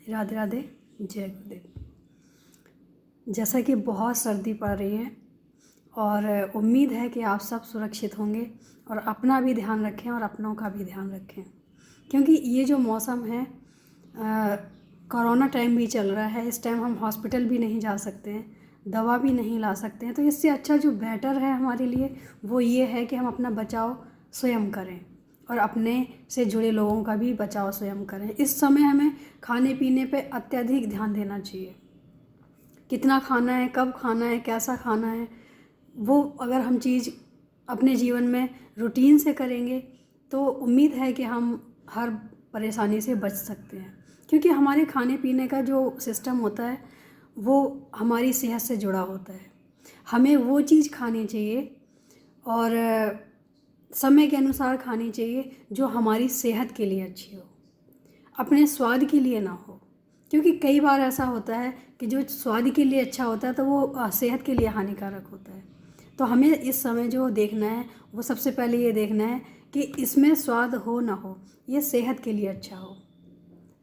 राधे राधे, जय गुरुदेव। जैसा कि बहुत सर्दी पड़ रही है और उम्मीद है कि आप सब सुरक्षित होंगे और अपना भी ध्यान रखें और अपनों का भी ध्यान रखें, क्योंकि ये जो मौसम है कोरोना टाइम भी चल रहा है। इस टाइम हम हॉस्पिटल भी नहीं जा सकते हैं, दवा भी नहीं ला सकते हैं। तो इससे अच्छा जो बेटर है हमारे लिए वो ये है कि हम अपना बचाव स्वयं करें और अपने से जुड़े लोगों का भी बचाव स्वयं करें। इस समय हमें खाने पीने पे अत्यधिक ध्यान देना चाहिए। कितना खाना है, कब खाना है, कैसा खाना है, वो अगर हम चीज़ अपने जीवन में रूटीन से करेंगे तो उम्मीद है कि हम हर परेशानी से बच सकते हैं। क्योंकि हमारे खाने पीने का जो सिस्टम होता है वो हमारी सेहत से जुड़ा होता है। हमें वो चीज़ खानी चाहिए और समय के अनुसार खानी चाहिए जो हमारी सेहत के लिए अच्छी हो, अपने स्वाद के लिए ना हो। क्योंकि कई बार ऐसा होता है कि जो स्वाद के लिए अच्छा होता है तो वो सेहत के लिए हानिकारक होता है। तो हमें इस समय जो देखना है वो सबसे पहले ये देखना है कि इसमें स्वाद हो ना हो, ये सेहत के लिए अच्छा हो।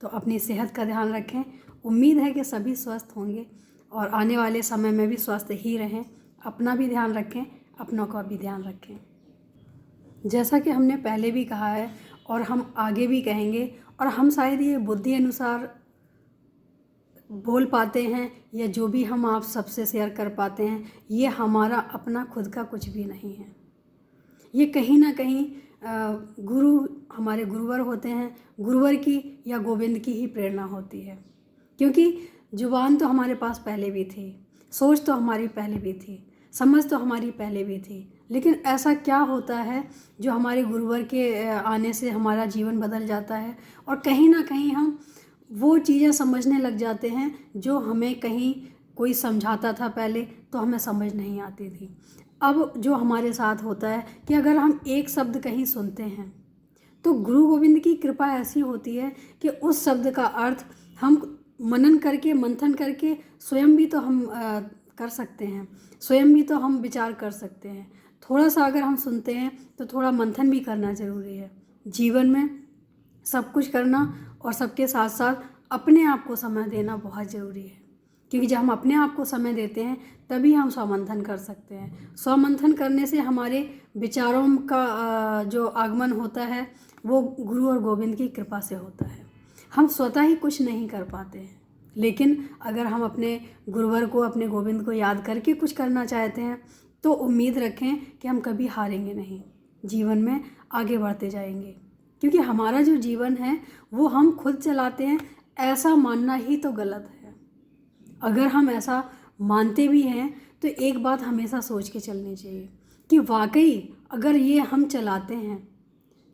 तो अपनी सेहत का ध्यान रखें। उम्मीद है कि सभी स्वस्थ होंगे और आने वाले समय में भी स्वस्थ ही रहें। अपना भी ध्यान रखें, अपनों का भी ध्यान रखें। जैसा कि हमने पहले भी कहा है और हम आगे भी कहेंगे, और हम शायद ये बुद्धि अनुसार बोल पाते हैं या जो भी हम आप सबसे शेयर कर पाते हैं, ये हमारा अपना खुद का कुछ भी नहीं है। ये कहीं ना कहीं गुरु, हमारे गुरुवर होते हैं, गुरुवर की या गोविंद की ही प्रेरणा होती है। क्योंकि जुबान तो हमारे पास पहले भी थी, सोच तो हमारी पहले भी थी, समझ तो हमारी पहले भी थी, लेकिन ऐसा क्या होता है जो हमारे गुरुवर के आने से हमारा जीवन बदल जाता है और कहीं ना कहीं हम वो चीज़ें समझने लग जाते हैं जो हमें कहीं कोई समझाता था पहले तो हमें समझ नहीं आती थी। अब जो हमारे साथ होता है कि अगर हम एक शब्द कहीं सुनते हैं तो गुरु गोविंद की कृपा ऐसी होती है कि उस शब्द का अर्थ हम मनन करके, मंथन करके स्वयं भी तो हम कर सकते हैं, स्वयं भी तो हम विचार कर सकते हैं। थोड़ा सा अगर हम सुनते हैं तो थोड़ा मंथन भी करना ज़रूरी है। जीवन में सब कुछ करना और सबके साथ साथ अपने आप को समय देना बहुत ज़रूरी है। क्योंकि जब हम अपने आप को समय देते हैं तभी हम स्वमंथन कर सकते हैं। स्वमंथन करने से हमारे विचारों का जो आगमन होता है वो गुरु और गोविंद की कृपा से होता है। हम स्वतः ही कुछ नहीं कर पाते हैं, लेकिन अगर हम अपने गुरुवर को, अपने गोविंद को याद करके कुछ करना चाहते हैं तो उम्मीद रखें कि हम कभी हारेंगे नहीं, जीवन में आगे बढ़ते जाएंगे। क्योंकि हमारा जो जीवन है वो हम खुद चलाते हैं, ऐसा मानना ही तो गलत है। अगर हम ऐसा मानते भी हैं तो एक बात हमेशा सोच के चलनी चाहिए कि वाकई अगर ये हम चलाते हैं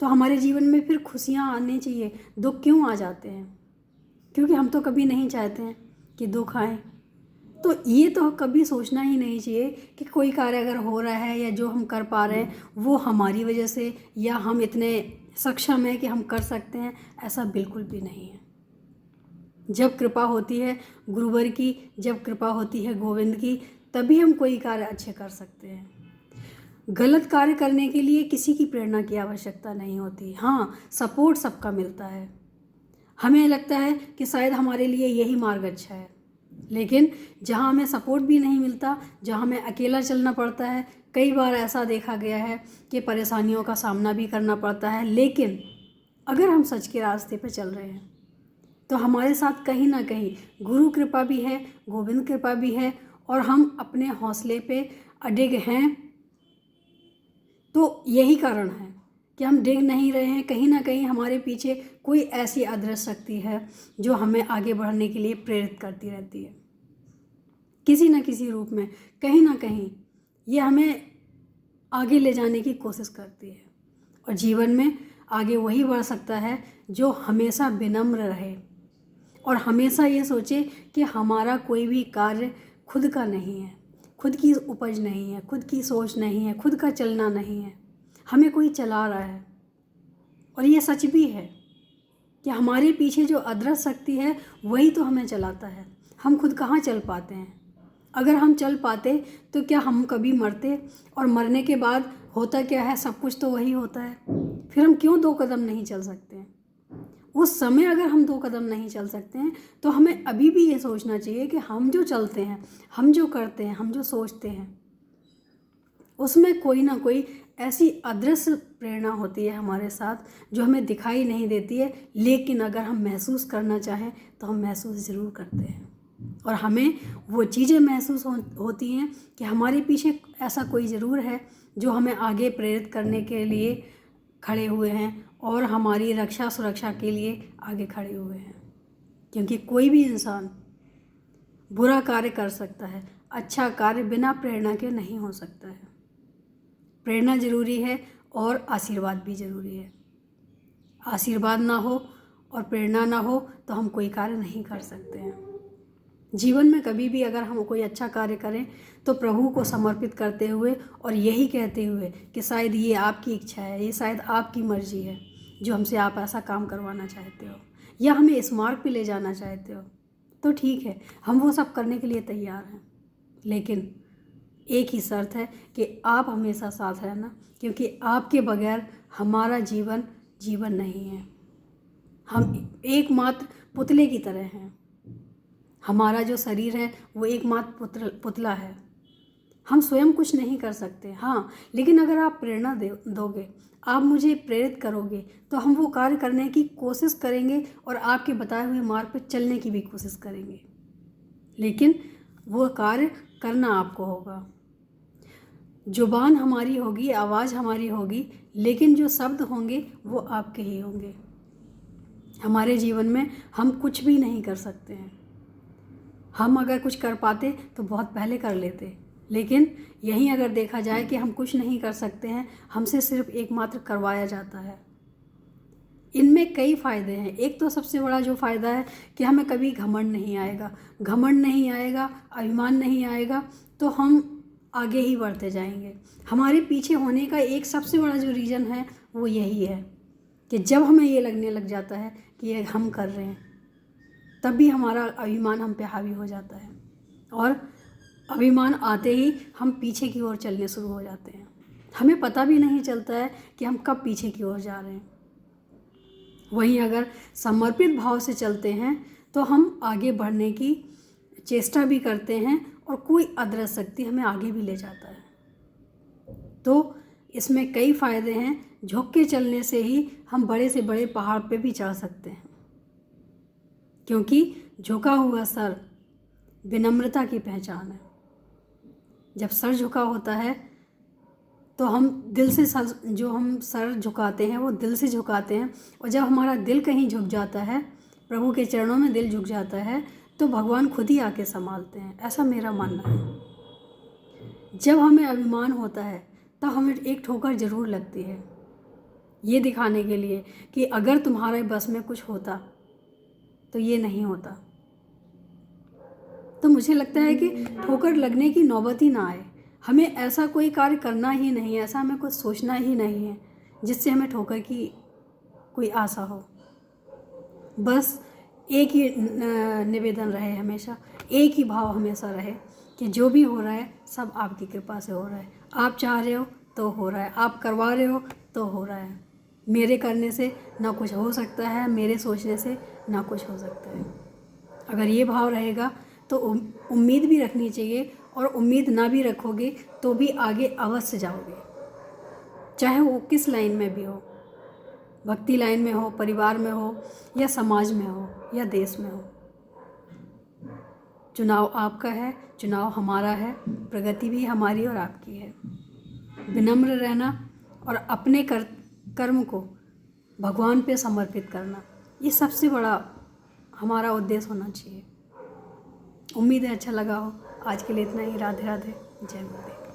तो हमारे जीवन में फिर खुशियाँ आनी चाहिए, दुख क्यों आ जाते हैं? क्योंकि हम तो कभी नहीं चाहते हैं कि दुख आए। तो ये तो कभी सोचना ही नहीं चाहिए कि कोई कार्य अगर हो रहा है या जो हम कर पा रहे हैं वो हमारी वजह से या हम इतने सक्षम हैं कि हम कर सकते हैं, ऐसा बिल्कुल भी नहीं है। जब कृपा होती है गुरुवर की, जब कृपा होती है गोविंद की, तभी हम कोई कार्य अच्छे कर सकते हैं। गलत कार्य करने के लिए किसी की प्रेरणा की आवश्यकता नहीं होती। हाँ, सपोर्ट सबका मिलता है। हमें लगता है कि शायद हमारे लिए यही मार्ग अच्छा है, लेकिन जहाँ हमें सपोर्ट भी नहीं मिलता, जहाँ हमें अकेला चलना पड़ता है, कई बार ऐसा देखा गया है कि परेशानियों का सामना भी करना पड़ता है। लेकिन अगर हम सच के रास्ते पर चल रहे हैं तो हमारे साथ कहीं ना कहीं गुरु कृपा भी है, गोविंद कृपा भी है और हम अपने हौसले पे अडिग हैं। तो यही कारण है कि हम डिग नहीं रहे हैं। कहीं ना कहीं हमारे पीछे कोई ऐसी अदृश्य शक्ति है जो हमें आगे बढ़ने के लिए प्रेरित करती रहती है, किसी न किसी रूप में। कहीं ना कहीं ये हमें आगे ले जाने की कोशिश करती है। और जीवन में आगे वही बढ़ सकता है जो हमेशा विनम्र रहे और हमेशा ये सोचे कि हमारा कोई भी कार्य खुद का नहीं है, खुद की उपज नहीं है, खुद की सोच नहीं है, खुद का चलना नहीं है, हमें कोई चला रहा है। और ये सच भी है कि हमारे पीछे जो अदृश्य शक्ति है वही तो हमें चलाता है। हम खुद कहाँ चल पाते हैं? अगर हम चल पाते तो क्या हम कभी मरते? और मरने के बाद होता क्या है? सब कुछ तो वही होता है। फिर हम क्यों 2 कदम नहीं चल सकते हैं? उस समय अगर हम 2 कदम नहीं चल सकते हैं तो हमें अभी भी ये सोचना चाहिए कि हम जो चलते हैं, हम जो करते हैं, हम जो सोचते हैं, उसमें कोई ना कोई ऐसी अदृश्य प्रेरणा होती है हमारे साथ जो हमें दिखाई नहीं देती है, लेकिन अगर हम महसूस करना चाहें तो हम महसूस ज़रूर करते हैं। और हमें वो चीज़ें महसूस होती हैं कि हमारे पीछे ऐसा कोई ज़रूर है जो हमें आगे प्रेरित करने के लिए खड़े हुए हैं और हमारी रक्षा सुरक्षा के लिए आगे खड़े हुए हैं। क्योंकि कोई भी इंसान बुरा कार्य कर सकता है, अच्छा कार्य बिना प्रेरणा के नहीं हो सकता है। प्रेरणा ज़रूरी है और आशीर्वाद भी ज़रूरी है। आशीर्वाद ना हो और प्रेरणा ना हो तो हम कोई कार्य नहीं कर सकते हैं। जीवन में कभी भी अगर हम कोई अच्छा कार्य करें तो प्रभु को समर्पित करते हुए और यही कहते हुए कि शायद ये आपकी इच्छा है, ये शायद आपकी मर्ज़ी है जो हमसे आप ऐसा काम करवाना चाहते हो या हमें इस मार्ग पे ले जाना चाहते हो, तो ठीक है, हम वो सब करने के लिए तैयार हैं। लेकिन एक ही शर्त है कि आप हमेशा साथ रहना, क्योंकि आपके बगैर हमारा जीवन जीवन नहीं है। हम एकमात्र पुतले की तरह हैं। हमारा जो शरीर है वो एकमात्र पुतला है। हम स्वयं कुछ नहीं कर सकते, हाँ, लेकिन अगर आप प्रेरणा दोगे, आप मुझे प्रेरित करोगे, तो हम वो कार्य करने की कोशिश करेंगे और आपके बताए हुए मार्ग पर चलने की भी कोशिश करेंगे। लेकिन वो कार्य करना आपको होगा। जुबान हमारी होगी, आवाज़ हमारी होगी, लेकिन जो शब्द होंगे वो आपके ही होंगे। हमारे जीवन में हम कुछ भी नहीं कर सकते हैं। हम अगर कुछ कर पाते तो बहुत पहले कर लेते, लेकिन यहीं अगर देखा जाए कि हम कुछ नहीं कर सकते हैं, हमसे सिर्फ एकमात्र करवाया जाता है। इनमें कई फ़ायदे हैं। एक तो सबसे बड़ा जो फ़ायदा है कि हमें कभी घमंड नहीं आएगा। घमंड नहीं आएगा, अभिमान नहीं आएगा, तो हम आगे ही बढ़ते जाएंगे। हमारे पीछे होने का एक सबसे बड़ा जो रीज़न है वो यही है कि जब हमें ये लगने लग जाता है कि ये हम कर रहे हैं, तब भी हमारा अभिमान हम पे हावी हो जाता है और अभिमान आते ही हम पीछे की ओर चलने शुरू हो जाते हैं। हमें पता भी नहीं चलता है कि हम कब पीछे की ओर जा रहे हैं। वहीं अगर समर्पित भाव से चलते हैं तो हम आगे बढ़ने की चेष्टा भी करते हैं और कोई अदृश्य शक्ति हमें आगे भी ले जाता है। तो इसमें कई फ़ायदे हैं। झुक के चलने से ही हम बड़े से बड़े पहाड़ पे भी चढ़ सकते हैं, क्योंकि झुका हुआ सर विनम्रता की पहचान है। जब सर झुका होता है तो हम दिल से हम सर झुकाते हैं वो दिल से झुकाते हैं, और जब हमारा दिल कहीं झुक जाता है, प्रभु के चरणों में दिल झुक जाता है, तो भगवान खुद ही आके संभालते हैं। ऐसा मेरा मानना है। जब हमें अभिमान होता है तब हमें एक ठोकर ज़रूर लगती है, ये दिखाने के लिए कि अगर तुम्हारे बस में कुछ होता तो ये नहीं होता। तो मुझे लगता है कि ठोकर लगने की नौबत ही ना आए। हमें ऐसा कोई कार्य करना ही नहीं है, ऐसा हमें कुछ सोचना ही नहीं है जिससे हमें ठोकर की कोई आशा हो। बस एक ही निवेदन रहे, हमेशा एक ही भाव हमेशा रहे कि जो भी हो रहा है सब आपकी कृपा से हो रहा है। आप चाह रहे हो तो हो रहा है, आप करवा रहे हो तो हो रहा है। मेरे करने से ना कुछ हो सकता है, मेरे सोचने से ना कुछ हो सकता है। अगर ये भाव रहेगा तो उम्मीद भी रखनी चाहिए, और उम्मीद ना भी रखोगे तो भी आगे अवश्य जाओगे, चाहे वो किस लाइन में भी हो, भक्ति लाइन में हो, परिवार में हो, या समाज में हो, या देश में हो। चुनाव आपका है, चुनाव हमारा है, प्रगति भी हमारी और आपकी है। विनम्र रहना और अपने कर्म को भगवान पे समर्पित करना, ये सबसे बड़ा हमारा उद्देश्य होना चाहिए। उम्मीद है अच्छा लगा हो। आज के लिए इतना ही। राधे राधे, जय गुरुदेव।